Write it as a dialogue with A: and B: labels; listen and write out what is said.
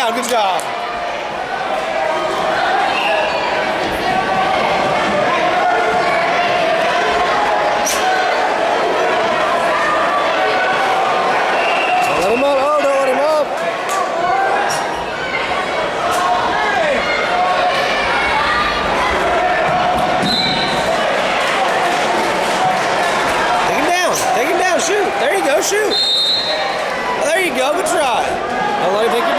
A: down. Good job. Let him up. Oh, don't let him up. Take him down. Take him down. Shoot. There you go. Shoot. There you go. Good try. Don't let him take you